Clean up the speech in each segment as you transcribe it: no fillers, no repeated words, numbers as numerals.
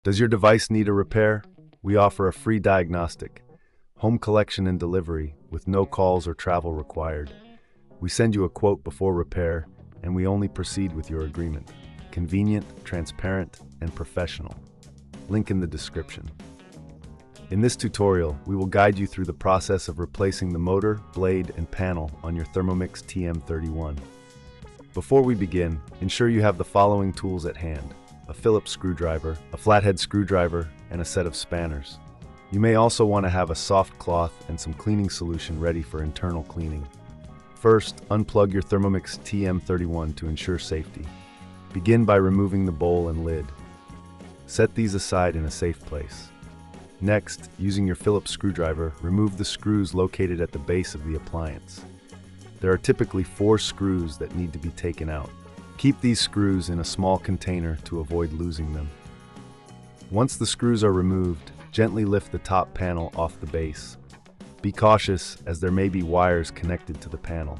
Does your device need a repair? We offer a free diagnostic, home collection and delivery with no calls or travel required. We send you a quote before repair, and we only proceed with your agreement. Convenient, transparent, and professional. Link in the description. In this tutorial, we will guide you through the process of replacing the motor, blade, and panel on your Thermomix TM31. Before we begin, ensure you have the following tools at hand: a Phillips screwdriver, a flathead screwdriver, and a set of spanners. You may also want to have a soft cloth and some cleaning solution ready for internal cleaning. First, unplug your Thermomix TM31 to ensure safety. Begin by removing the bowl and lid. Set these aside in a safe place. Next, using your Phillips screwdriver, remove the screws located at the base of the appliance. There are typically 4 screws that need to be taken out. Keep these screws in a small container to avoid losing them. Once the screws are removed, gently lift the top panel off the base. Be cautious, as there may be wires connected to the panel.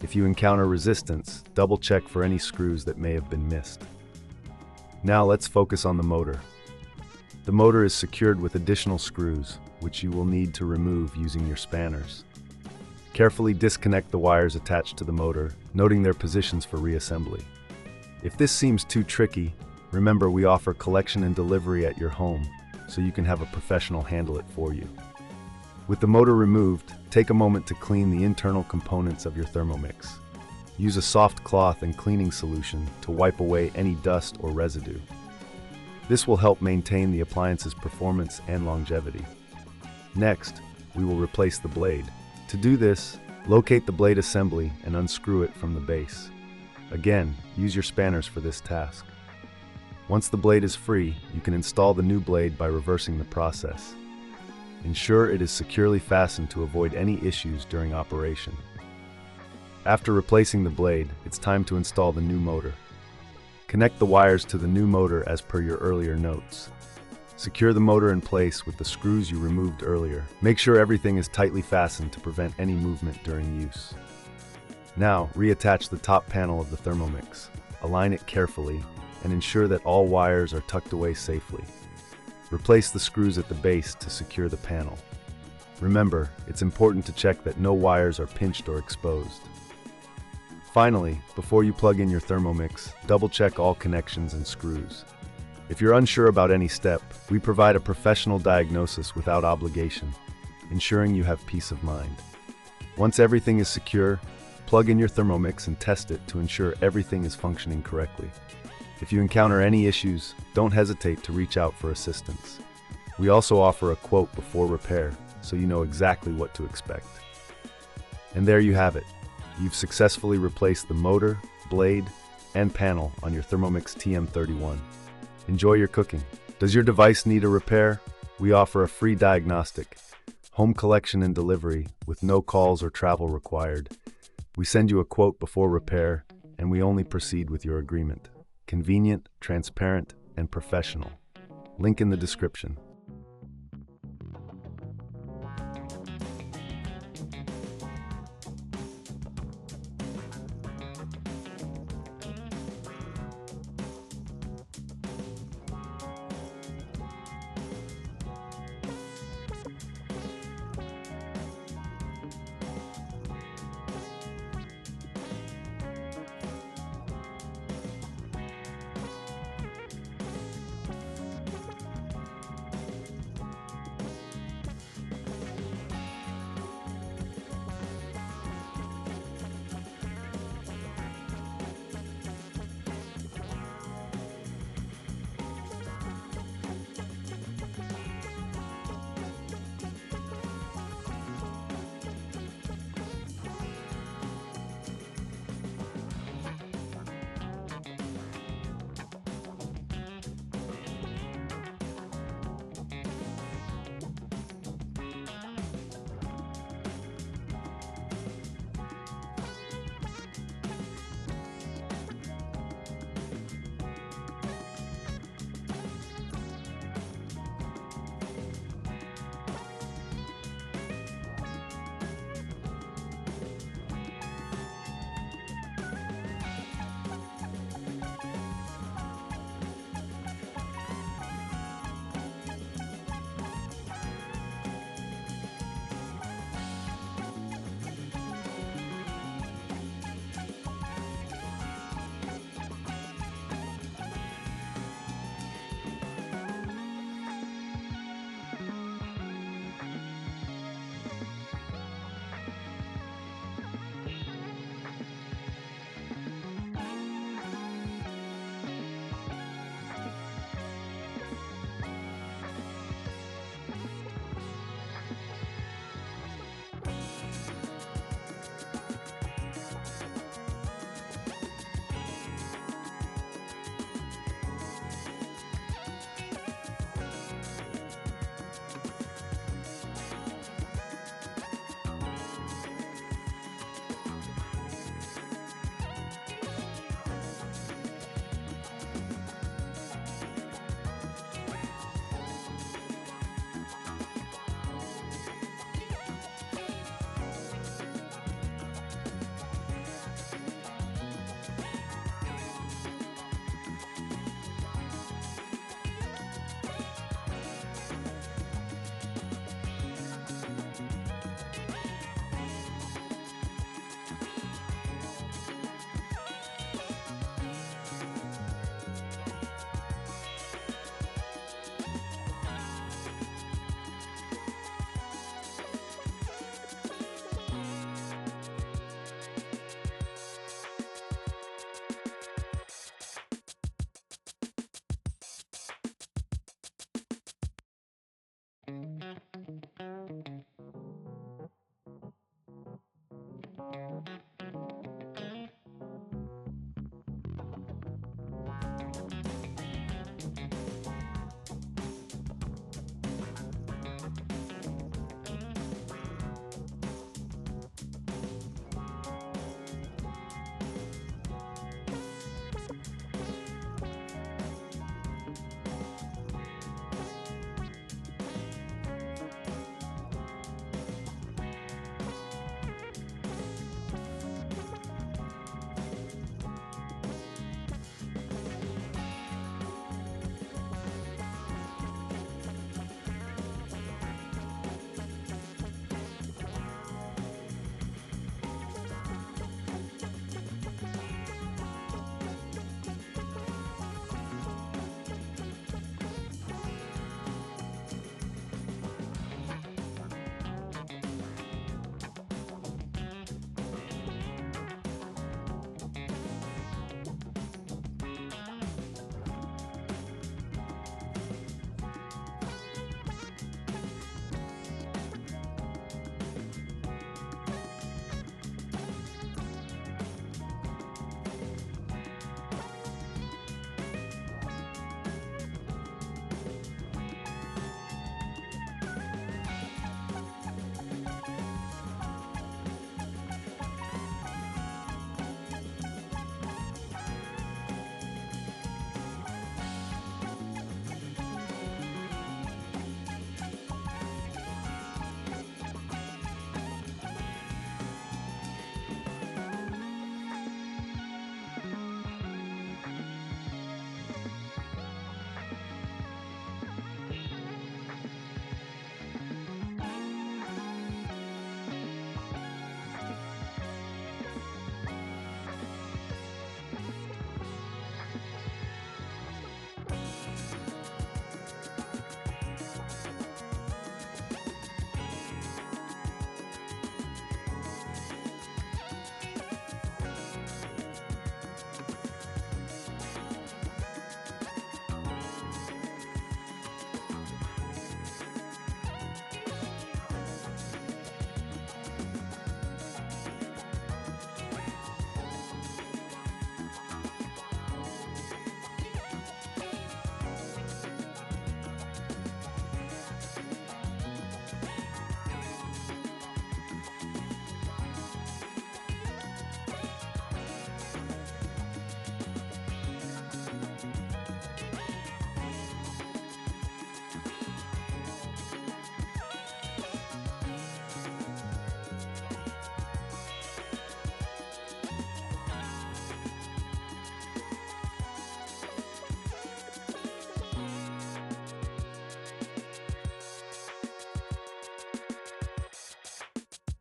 If you encounter resistance, double-check for any screws that may have been missed. Now let's focus on the motor. The motor is secured with additional screws, which you will need to remove using your spanners. Carefully disconnect the wires attached to the motor, noting their positions for reassembly. If this seems too tricky, remember we offer collection and delivery at your home, so you can have a professional handle it for you. With the motor removed, take a moment to clean the internal components of your Thermomix. Use a soft cloth and cleaning solution to wipe away any dust or residue. This will help maintain the appliance's performance and longevity. Next, we will replace the blade. To do this, locate the blade assembly and unscrew it from the base. Again, use your spanners for this task. Once the blade is free, you can install the new blade by reversing the process. Ensure it is securely fastened to avoid any issues during operation. After replacing the blade, it's time to install the new motor. Connect the wires to the new motor as per your earlier notes. Secure the motor in place with the screws you removed earlier. Make sure everything is tightly fastened to prevent any movement during use. Now, reattach the top panel of the Thermomix. Align it carefully and ensure that all wires are tucked away safely. Replace the screws at the base to secure the panel. Remember, it's important to check that no wires are pinched or exposed. Finally, before you plug in your Thermomix, double-check all connections and screws. If you're unsure about any step, we provide a professional diagnosis without obligation, ensuring you have peace of mind. Once everything is secure, plug in your Thermomix and test it to ensure everything is functioning correctly. If you encounter any issues, don't hesitate to reach out for assistance. We also offer a quote before repair, so you know exactly what to expect. And there you have it. You've successfully replaced the motor, blade, and panel on your Thermomix TM31. Enjoy your cooking. Does your device need a repair? We offer a free diagnostic, home collection and delivery with no calls or travel required. We send you a quote before repair, and we only proceed with your agreement. Convenient, transparent, and professional. Link in the description.